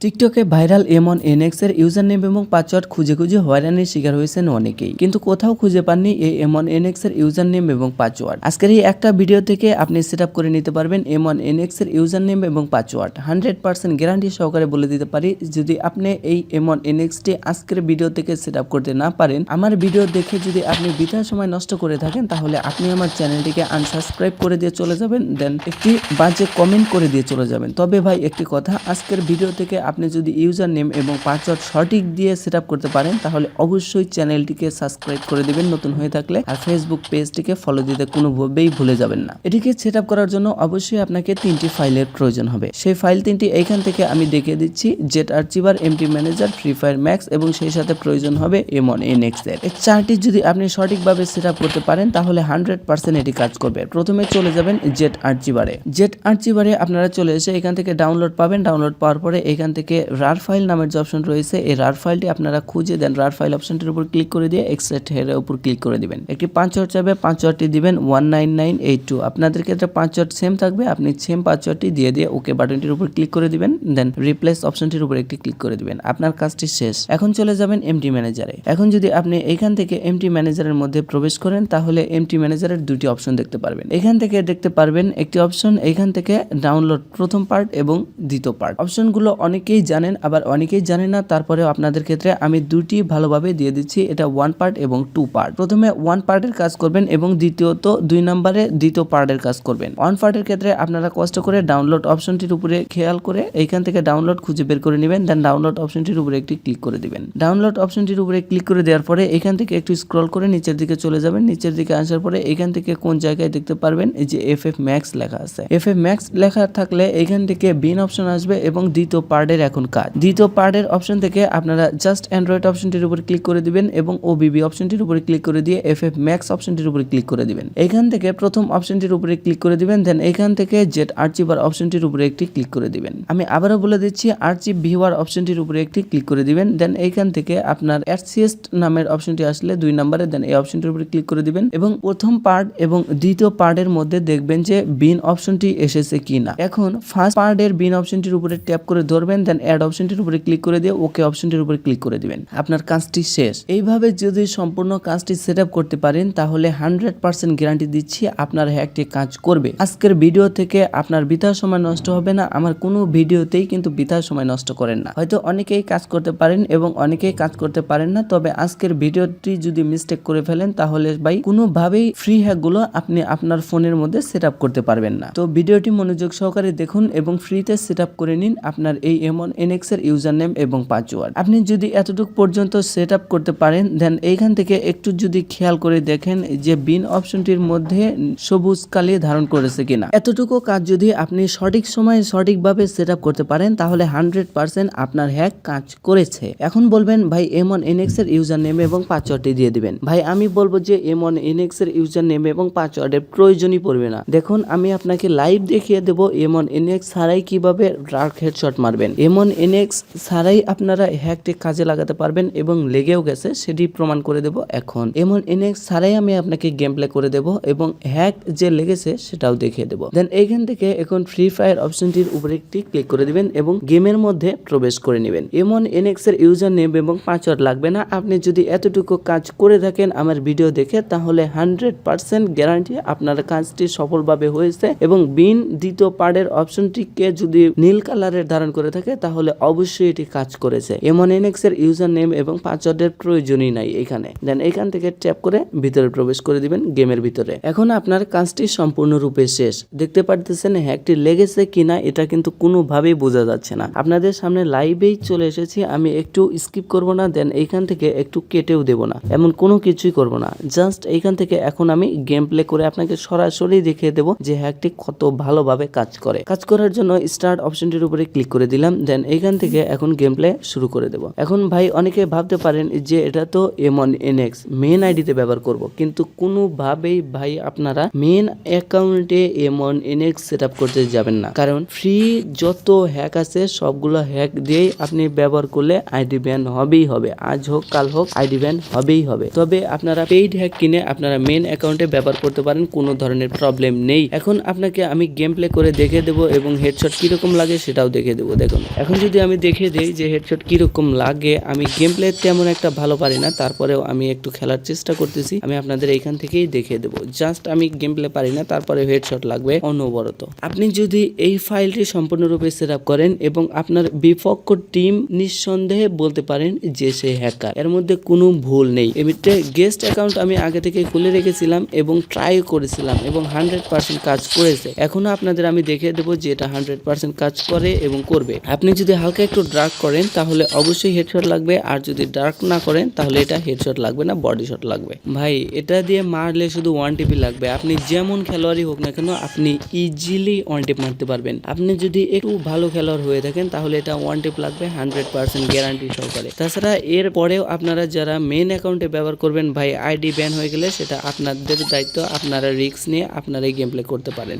টিকটকে viral m1nx এর user name এবং পাসওয়ার্ড খুঁজে খুঁজে হয়রানির শিকার হয়েছেন অনেকেই, কিন্তু কোথাও খুঁজে পাননি এই m1nx এর ইউজার নেম এবং পাসওয়ার্ড। আজকের এই একটা ভিডিও থেকে আপনি সেটআপ করে নিতে পারবেন m1nx এর ইউজার নেম এবং পাসওয়ার্ড। 100% গ্যারান্টি সহকারে বলে দিতে পারি, যদি আপনি এই m1nx টি আজকের ভিডিও থেকে সেটআপ করতে না পারেন, আমার ভিডিও দেখে যদি আপনি বৃথা সময় নষ্ট করে থাকেন, তাহলে আপনি আমার চ্যানেলটিকে আনসাবস্ক্রাইব করে দিয়ে চলে যাবেন, দেন একটি বাজে কমেন্ট করে দিয়ে চলে যাবেন। তবে ভাই একটি কথা, আজকের ভিডিও থেকে আপনি যদি ইউজার নেম এবং পাসওয়ার্ড সঠিক দিয়ে সেটআপ করতে পারেন, তাহলে অবশ্যই চ্যানেলটিকে সাবস্ক্রাইব করে দিবেন নতুন হয়ে থাকলে, আর ফেসবুক পেজটিকে ফলো দিতে কোনোভাবেই ভুলে যাবেন না। এটিকে সেটআপ করার জন্য অবশ্যই আপনাকে 3টি ফাইলের প্রয়োজন হবে। সেই ফাইল 3টি এইখান থেকে আমি দেখিয়ে দিচ্ছি, Z archiver, MT manager, Free Fire Max এবং সেই সাথে প্রয়োজন হবে m1nx এর। এই চারটি যদি আপনি সঠিকভাবে সেটআপ করতে পারেন, তাহলে 100% এটি কাজ করবে। প্রথমে চলে যাবেন জেট আর্চিভারে। জেট আর্চিভারে আপনারা চলে এসে এখান থেকে ডাউনলোড পাবেন। ডাউনলোড পাওয়ার পরে এখান থেকে রার ফাইল নামের যে অপশন রয়েছে, এই রার ফাইলটি আপনারা খুঁজে দেন রার ফাইল অপশনটির উপর ক্লিক করে দিয়ে এক্সট্রাক্ট হেয়ারের উপর ক্লিক করে দিবেন। একটি পাসওয়ার্ড চাইবে, পাসওয়ার্ডটি দিবেন 19982। আপনাদের ক্ষেত্রে পাসওয়ার্ড সেম থাকবে, আপনি সেম পাসওয়ার্ডটি দিয়ে ওকে বাটনটির উপর ক্লিক করে দিবেন, দেন রিপ্লেস অপশনটির উপর একটি ক্লিক করে দিবেন। আপনার কাজটি শেষ। এখন চলে যাবেন এমটি ম্যানেজারে। এখন যদি আপনি এখান থেকে এমটি ম্যানেজারের মধ্যে প্রবেশ করেন, তাহলে এমটি ম্যানেজারের দুটি অপশন দেখতে পারবেন। এখান থেকে দেখতে পারবেন একটি অপশন, এখান থেকে ডাউনলোড প্রথম পার্ট এবং দ্বিতীয় পার্ট। অপশনগুলো অনেকেই জানেন, আবার অনেকেই জানেন না, তারপরেও আপনাদের ক্ষেত্রে আমি দুটি ভালোভাবে দিয়ে দিচ্ছি। এটা 1 পার্ট এবং 2 পার্ট। প্রথমে 1 পার্টের কাজ করবেন এবং দ্বিতীয়ত 2 নম্বরে দ্বিতীয় পার্টের কাজ করবেন। 1 পার্টের ক্ষেত্রে আপনারা কষ্ট করে ডাউনলোড অপশনটির উপরে খেয়াল করে এইখান থেকে ডাউনলোড খুঁজে বের করে নেবেন, দেন ডাউনলোড অপশনটির উপরে একটি ক্লিক করে দিবেন। ডাউনলোড অপশনটির উপরে ক্লিক করে দেওয়ার পরে এখান থেকে একটু স্ক্রল করে নিচের দিকে চলে যাবেন। নিচের দিকে আসার পরে এখান থেকে কোন জায়গায় দেখতে পারবেন এই যে FF Max লেখা আছে। FF Max লেখা থাকলে এখান থেকে বিন অপশন আসবে এবং দ্বিতীয় পার্টের এখন কাজ। দ্বিতীয় পার্টের অপশন থেকে আপনারা জাস্ট অ্যান্ড্রয়েড অপশনটির উপর ক্লিক করে দিবেন এবং OBB অপশনটির উপরে ক্লিক করে দিয়ে FF Max অপশনটির উপরে ক্লিক করে দিবেন। এখান থেকে প্রথম অপশনটির উপরে ক্লিক করে দিবেন, দেন এখান থেকে জেট আর্চিভার অপশনটির উপরে একটি ক্লিক করে দিবেন। আমি আবারও বলে দিচ্ছি, আর্চিভ ভিউয়ার অপশনটির উপরে একটি ক্লিক করে দিবেন, দেন এইখান থেকে আপনার অ্যাডসিয়েস্ট নামের অপশনটি আসলে 2 নম্বরে, দেন এই অপশনটির উপরে ক্লিক করে দিবেন এবং প্রথম পার্ট এবং দ্বিতীয় পার্টের মধ্যে দেখবেন যে বিন অপশনটি এসেছে কিনা। এখন ফার্স্ট পার্টের বিন অপশনটির উপরে ট্যাপ করে ধরবেন, দেন অ্যাড অপশনটির উপরে ক্লিক করে দিয়ে ওকে অপশনটির উপরে ক্লিক করে দিবেন। আপনার কাজটি শেষ। এইভাবে যদি সম্পূর্ণ কাজটি সেটআপ করতে পারেন, তাহলে 100% গ্যারান্টি দিচ্ছি আপনার হ্যাকটি কাজ করবে। আজকের ভিডিও থেকে আপনার বৃথা সময় নষ্ট হবে না। আমার কোনো ভিডিওতেই কিন্তু বৃথা সময় নষ্ট করেন না। হয়তো অনেকেই কাজ করতে পারেন এবং অনেকেই কাজ করতে পারেন না, তবে আজকের ভিডিওটি যদি মিস্টেক করে ফেলেন, তাহলে ভাই কোনোভাবেই ফ্রি হ্যাকগুলো আপনি আপনার ফোনের মধ্যে সেটআপ করতে পারবেন না। তো ভিডিওটি মনোযোগ সহকারে দেখুন এবং ফ্রিতে সেটআপ করে নিন আপনার এই m1nx এর ইউজার নেম এবং পাসওয়ার্ড। আপনি যদি এতটুকু পর্যন্ত সেটআপ করতে পারেন, দেন এইখান থেকে একটু যদি খেয়াল করে দেখেন যে বিন অপশনটির মধ্যে সবুজ কালি ধারণ করেছে কিনা। এতটুকু কাজ যদি আপনি সঠিক সময়ে সঠিকভাবে সেটআপ করতে পারেন, তাহলে 100% আপনার হ্যাক কাজ করেছে। এখন বলবেন ভাই m1nx এর ইউজার নেম এবং পাসওয়ার্ডটি দিয়ে দিবেন। ভাই আমি বলবো যে m1nx এর ইউজার নেম এবং পাসওয়ার্ডের প্রয়োজনই পড়বে না। দেখুন আমি আপনাকে লাইভ দেখিয়ে দেব m1nx ছাড়াই কিভাবে ডার্ক হেডশট মারবেন। m1nx ছাড়াই আপনারা হ্যাকটি কাজে লাগাতে পারবেন এবং লেগেও গেছে, সেটি প্রমাণ করে দেব। এখন m1nx ছাড়াই আমি আপনাকে গেম প্লে করে দেব এবং হ্যাক যে লেগেছে সেটাও দেখিয়ে দেব। দেন এইখান থেকে এখন ফ্রি ফায়ার অপশনটির উপরে একটি ক্লিক করে দিবেন এবং গেমের মধ্যে প্রবেশ করে নেবেন। m1nx এর ইউজার নেম এবং পাসওয়ার্ড লাগবে না। আপনি যদি এতটুকু কাজ করে থাকেন আমার ভিডিও দেখে, তাহলে 100% গ্যারান্টি আপনার কাজটি সফলভাবে হয়েছে এবং বিন দ্বিতীয় পার্টের অপশনটিকে যদি নীল কালারের ধারণ করে থাকে, তাহলে অবশ্যই এটি কাজ করেছে। m1nx এর ইউজার নেম এবং পাসওয়ার্ডের প্রয়োজনই নাই এখানে। দেন এখান থেকে ট্যাপ করে ভিতরে প্রবেশ করে দিবেন গেমের ভিতরে। এখন আপনার কাজটি সম্পূর্ণরূপে শেষ। দেখতে পারতেছেন হ্যাকটি লেগেছে কিনা, এটা কিন্তু কোনোভাবেই বোঝা যাচ্ছে না। আপনাদের সামনে লাইভেই চলে এসেছি, আমি একটু স্কিপ করব না, দেন এইখান থেকে একটু কেটেও দেব না, এমন কোনো কিছুই করব না। জাস্ট এইখান থেকে এখন আমি গেম প্লে করে আপনাকে সরাসরি দেখিয়ে দেব যে হ্যাকটি কত ভালোভাবে কাজ করে। কাজ করার জন্য স্টার্ট অপশনটির উপরে ক্লিক করে দিলাম, দেন এইখান থেকে এখন গেম প্লে শুরু করে দেব। এখন ভাই অনেকে ভাবতে পারেন যে এটা তো m1nx মেন আইডিতে ব্যবহার করব, কিন্তু কোনোভাবেই ভাই আপনারা মেন অ্যাকাউন্টে m1nx সেটআপ করতে যাবেন না, কারণ ফ্রি যত হ্যাক আছে সবগুলো হ্যাক দিয়েই আপনি ব্যবহার করলে আইডি ব্যান হবেই হবে। আজ হোক কাল হোক আইডি ব্যান হবেই হবে। তবে আপনারা পেইড হ্যাক কিনে আপনারা মেন অ্যাকাউন্টে ব্যবহার করতে পারেন, কোনো ধরনের প্রবলেম নেই। এখন আপনাকে আমি গেম প্লে করে দেখে দেবো এবং হেডশট কিরকম লাগে সেটাও দেখে দেবো। দেখুন এখন যদি আমি দেখে দেই যে হেডশট কিরকম লাগে, আমি গেম প্লে তেমন একটা ভালো পারি না, তারপরেও আমি একটু খেলার চেষ্টা করতেছি। আমি আপনাদের এইখান থেকেই দেখে দেবো। জাস্ট আমি গেম প্লে পারি না, তারপরে হেডশট লাগবে অনবরত। আপনি যদি এই ফাইলটি সম্পূর্ণরূপে সেট আপ করেন এবং আপনার বিপক্ষ টিম নিঃসন্দেহে বলতে পারেন যে সে হ্যাকার, এর মধ্যে কোনো ভুল নেই। এমনিতে গেস্ট অ্যাকাউন্ট আমি আগে থেকে খুলে রেখেছিলাম এবং ট্রাই করেছিলাম এবং 100% কাজ করেছে। এখনো আপনাদের আমি দেখিয়ে দেবো যে এটা 100% কাজ করে এবং করবে। আপনি যদি হালকা একটু ডার্ক করেন তাহলে অবশ্যই হেডশট লাগবে, আর যদি ডার্ক না করেন তাহলে এটা হেডশট লাগবে না, বডি শট লাগবে। ভাই এটা দিয়ে মারলে শুধু 1 টিপি লাগবে। আপনি যেমন খেলোয়াড়ই হোক না কেন আপনি ইজিলি 1 টিপ মারতে পারবেন। আপনি যদি একটু ভালো খেলোয়াড় হয়ে থাকেন তাহলে এটা 1 টিপ লাগবে 100% গ্যারান্টি সহকারে। তাছাড়া এর পরেও আপনারা যারা মেন অ্যাকাউন্টে ব্যবহার করবেন, ভাই আইডি ব্যান হয়ে গেলে সেটা আপনাদের দায়িত্ব, আপনারা রিস্ক নিয়ে আপনারা গেম প্লে করতে পারেন।